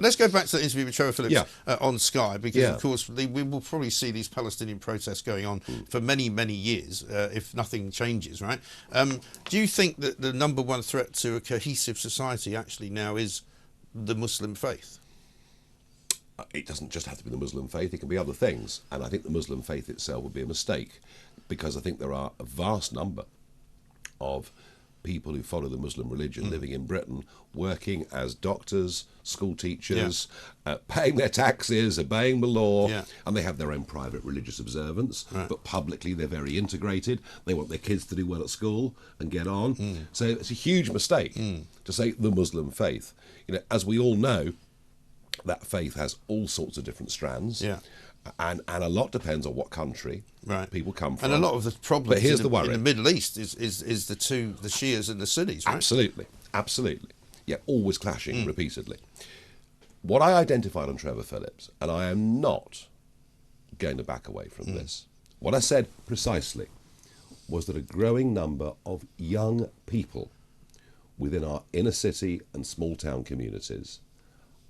Let's go back to the interview with Trevor Phillips on Sky, because, of course, we will probably see these Palestinian protests going on for many, many years if nothing changes, right? Do you think that the number one threat to a cohesive society actually now is the Muslim faith? It doesn't just have to be the Muslim faith, it can be other things. And I think the Muslim faith itself would be a mistake, because I think there are a vast number of people who follow the Muslim religion living in Britain, working as doctors, school teachers, paying their taxes, obeying the law, and they have their own private religious observance, but publicly they're very integrated. They want their kids to do well at school and get on. So it's a huge mistake to say the Muslim faith. You know, as we all know, that faith has all sorts of different strands. And a lot depends on what country people come from. And a lot of the problems but here's the worry. In the Middle East is the Shias and the Sunnis, right? Absolutely. Yeah, always clashing repeatedly. What I identified on Trevor Phillips, and I am not going to back away from this, what I said precisely was that a growing number of young people within our inner city and small town communities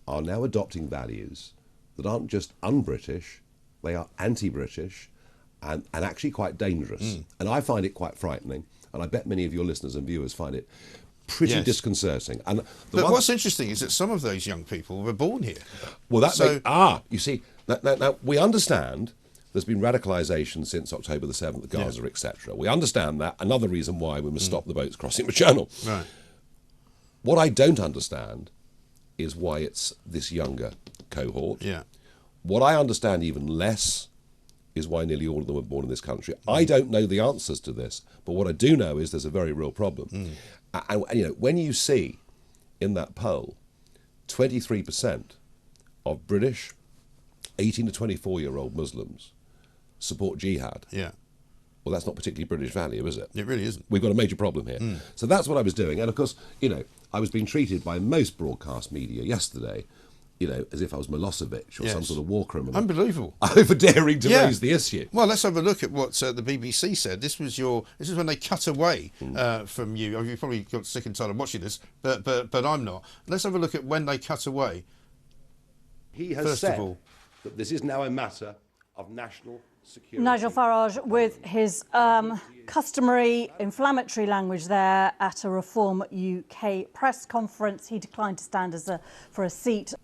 are now adopting values that aren't just un-British, they are anti-British and actually quite dangerous. And I find it quite frightening, and I bet many of your listeners and viewers find it pretty disconcerting. And but what's interesting is that some of those young people were born here. Well, you see, now we understand there's been radicalisation since October the 7th at Gaza, etc. We understand that. Another reason why we must stop the boats crossing the channel. Right. What I don't understand is why it's this younger cohort. What I understand even less is why nearly all of them were born in this country. I don't know the answers to this, but what I do know is there's a very real problem. And you know, when you see in that poll 23% of British 18 to 24-year-old Muslims support jihad, well, that's not particularly British value, is it? It really isn't. We've got a major problem here. So that's what I was doing. And of course, you know, I was being treated by most broadcast media yesterday, you know, as if I was Milosevic or some sort of war criminal. Unbelievable. Over daring to raise the issue. Well, let's have a look at what the BBC said. This is when they cut away from you. You probably got sick and tired of watching this, but I'm not. Let's have a look at when they cut away. He has said that this is now a matter of national security. Nigel Farage with his customary inflammatory language there at a Reform UK press conference. He declined to stand for a seat.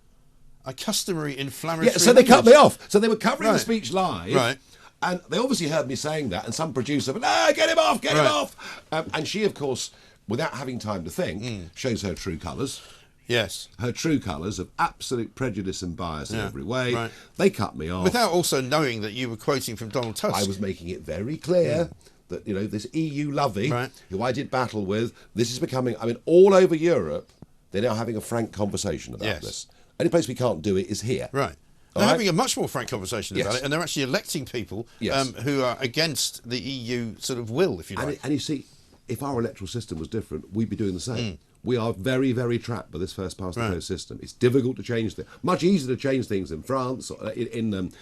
A customary inflammatory so language. They cut me off. So they were covering the speech live. Right. And they obviously heard me saying that, and some producer went, get him off, get him off. And she, of course, without having time to think, shows her true colours. Yes. Her true colours of absolute prejudice and bias in every way. They cut me off. Without also knowing that you were quoting from Donald Tusk. I was making it very clear that, you know, this EU lovey, who I did battle with, this is becoming, I mean, all over Europe, they're now having a frank conversation about this. Only place we can't do it is here. Right. They're having a much more frank conversation about it, and they're actually electing people who are against the EU sort of will, if you like. And you see, if our electoral system was different, we'd be doing the same. We are very, very trapped by this first past the post system. It's difficult to change things. Much easier to change things in France, or in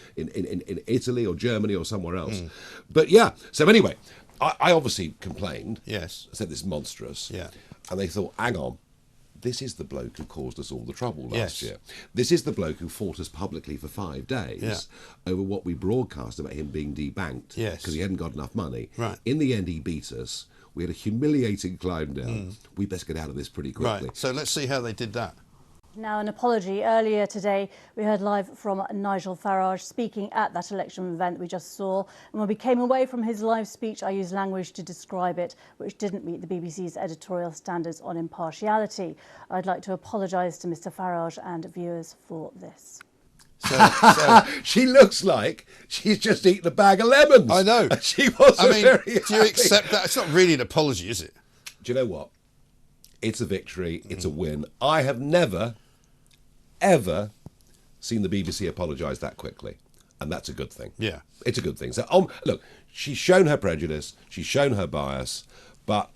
Italy or Germany or somewhere else. But yeah, so anyway, I obviously complained. Yes. I said this is monstrous. Yeah. And they thought, hang on, this is the bloke who caused us all the trouble last year. This is the bloke who fought us publicly for 5 days over what we broadcast about him being debanked because he hadn't got enough money. Right. In the end, he beat us. We had a humiliating climb down. We best get out of this pretty quickly. Right. So let's see how they did that. Now, an apology. Earlier today, we heard live from Nigel Farage speaking at that election event we just saw. And when we came away from his live speech, I used language to describe it, which didn't meet the BBC's editorial standards on impartiality. I'd like to apologise to Mr Farage and viewers for this. So she looks like she's just eaten a bag of lemons. I know. She wasn't very happy. Do you accept that? It's not really an apology, is it? Do you know what? It's a victory. It's a win. I have never, ever seen the BBC apologise that quickly. And that's a good thing. Yeah. It's a good thing. So, look, she's shown her prejudice. She's shown her bias. But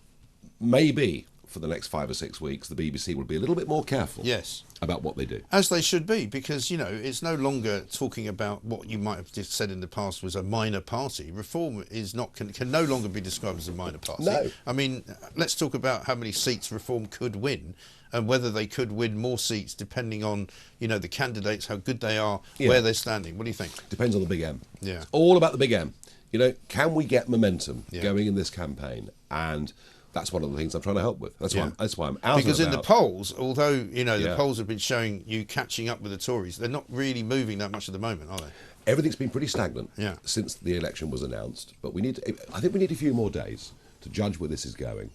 maybe for the next 5 or 6 weeks, the BBC will be a little bit more careful. Yes. about what they do. As they should be, because, you know, it's no longer talking about what you might have just said in the past was a minor party. Reform is not can no longer be described as a minor party. No. I mean, let's talk about how many seats Reform could win and whether they could win more seats depending on, you know, the candidates, how good they are, where they're standing. What do you think? Depends on the big M. Yeah. It's all about the big M. You know, can we get momentum going in this campaign? And that's one of the things I'm trying to help with. That's why I'm out. Because in the polls, although, you know, the polls have been showing you catching up with the Tories, they're not really moving that much at the moment, are they? Everything's been pretty stagnant since the election was announced. But I think we need a few more days to judge where this is going.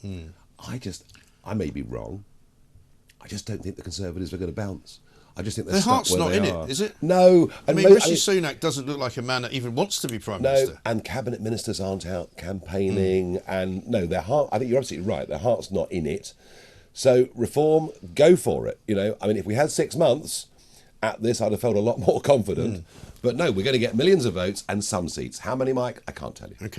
I may be wrong. I just don't think the Conservatives are going to bounce. I just think they're their stuck heart's where not they in are. it, is it? No. I mean, Rishi Sunak doesn't look like a man that even wants to be Prime Minister. And cabinet ministers aren't out campaigning. And no, their heart, I think you're absolutely right, their heart's not in it. So Reform, go for it. You know, I mean, if we had 6 months at this, I'd have felt a lot more confident. But no, we're going to get millions of votes and some seats. How many, Mike? I can't tell you. Okay.